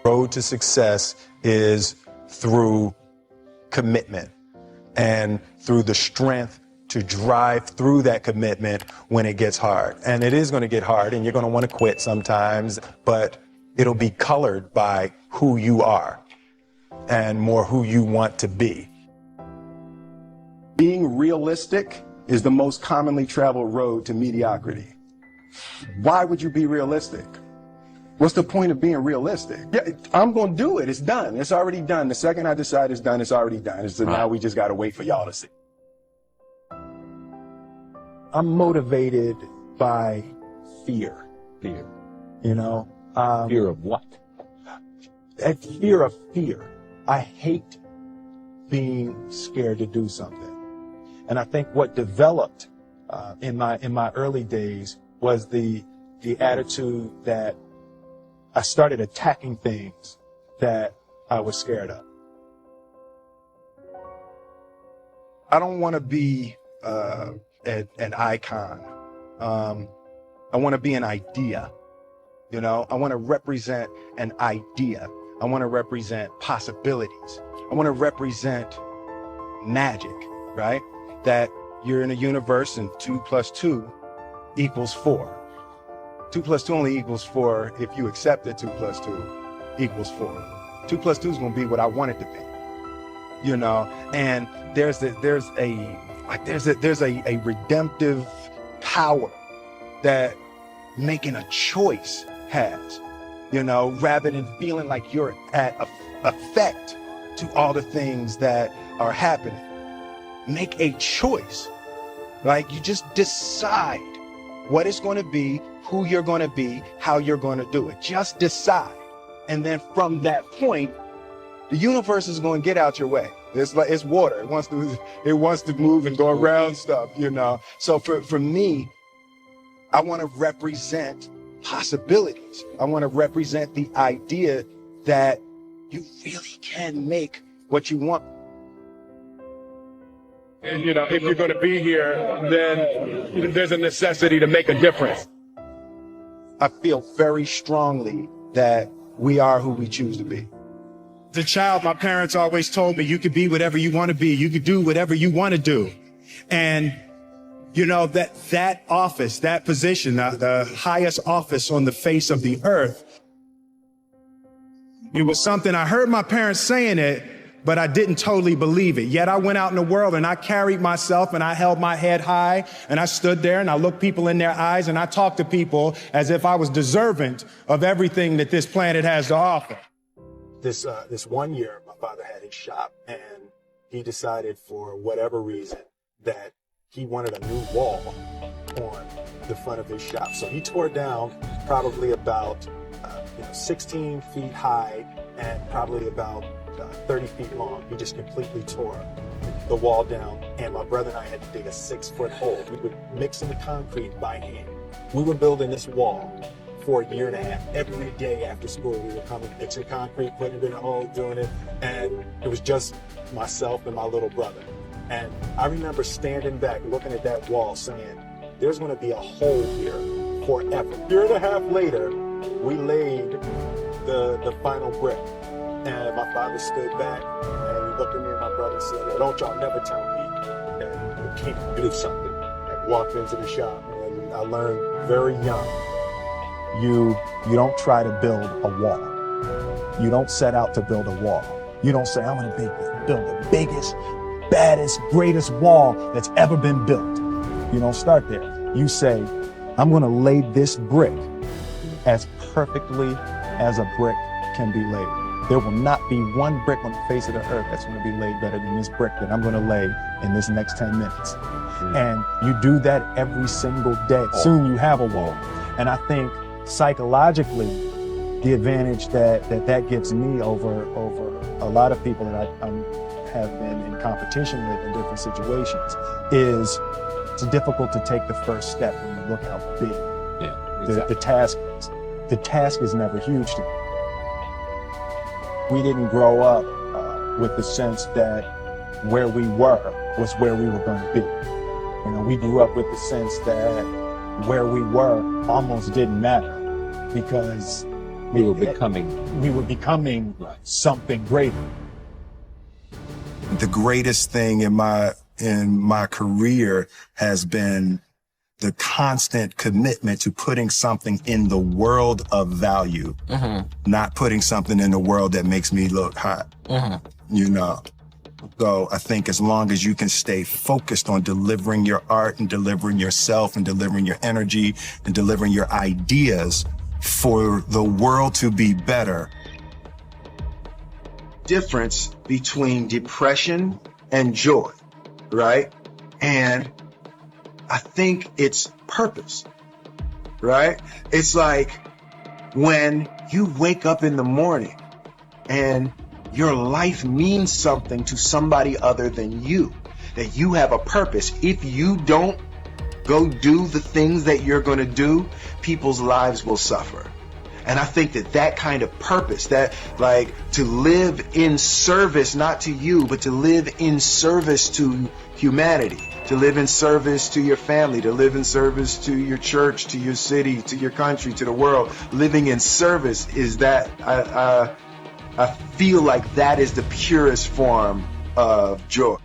Road to success is through commitment and through the strength to drive through that commitment when it gets hard. And it is going to get hard and you're going to want to quit sometimes, but it'll be colored by who you are and more who you want to be. Being realistic is the most commonly traveled road to mediocrity. Why would you be realistic? What's the point of being realistic? Yeah, I'm going to do it. It's done. It's already done. The second I decide it's done, it's already done. So now we just got to wait for y'all to see. I'm motivated by fear. Fear. You know? Fear of what? Fear of fear. I hate being scared to do something. And I think what developed in my early days was the attitude that I started attacking things that I was scared of. I don't want to be an icon. I want to be an idea. You know, I want to represent an idea. I want to represent possibilities. I want to represent magic, right? That you're in a universe and 2 + 2 = 4. 2 + 2 only equals 4 if you accept that 2 + 2 = 4. 2 + 2 is going to be what I want it to be, you know. And there's a redemptive power that making a choice has, you know, rather than feeling like you're at effect to all the things that are happening. Make a choice. Like, you just decide what it's going to be, who you're going to be, how you're going to do it. Just decide. And then from that point, the universe is going to get out your way. It's like, it's water. It wants to move and go around stuff, you know. So for me, I want to represent possibilities. I want to represent the idea that you really can make what you want. And, you know, if you're going to be here, then there's a necessity to make a difference. I feel very strongly that we are who we choose to be. As a child, my parents always told me, you could be whatever you want to be. You could do whatever you want to do. And, you know, that office, that position, the highest office on the face of the earth, it was something I heard my parents saying it, but I didn't totally believe it. Yet I went out in the world and I carried myself and I held my head high and I stood there and I looked people in their eyes and I talked to people as if I was deserving of everything that this planet has to offer. This one year, my father had his shop and he decided for whatever reason that he wanted a new wall on the front of his shop. So he tore down probably about 16 feet high and probably about 30 feet long. He just completely tore the wall down, and my brother and I had to dig a 6-foot hole. We would mix in the concrete by hand. We were building this wall for a year and a half. Every day after school, we would come and mix in concrete, put it in a hole, doing it, and it was just myself and my little brother. And I remember standing back, looking at that wall, saying, there's going to be a hole here forever. A year and a half later, we laid the final brick. And my father stood back and he looked at me and my brother and said, don't y'all never tell me that you can't do something. I walked into the shop and I learned very young, you don't try to build a wall. You don't set out to build a wall. You don't say, I'm going to build the biggest, baddest, greatest wall that's ever been built. You don't start there. You say, I'm going to lay this brick as perfectly as a brick can be laid. There will not be one brick on the face of the earth that's going to be laid better than this brick that I'm going to lay in this next 10 minutes. And you do that every single day. Soon you have a wall. And I think psychologically, the advantage that gives me over a lot of people that I have been in competition with in different situations is it's difficult to take the first step when you look how big the task is never huge to me. We didn't grow up with the sense that where we were was where we were going to be. You know, we grew up with the sense that where we were almost didn't matter because We were becoming something greater. The greatest thing in my career has been the constant commitment to putting something in the world of value, not putting something in the world that makes me look hot, you know. So I think as long as you can stay focused on delivering your art and delivering yourself and delivering your energy and delivering your ideas for the world to be better. Difference between depression and joy, right? And I think it's purpose, right? It's like when you wake up in the morning and your life means something to somebody other than you, that you have a purpose. If you don't go do the things that you're going to do, people's lives will suffer. And I think that kind of purpose, that like to live in service, not to you, but to live in service to humanity, to live in service to your family, to live in service to your church, to your city, to your country, to the world. Living in service is that, I feel like that is the purest form of joy.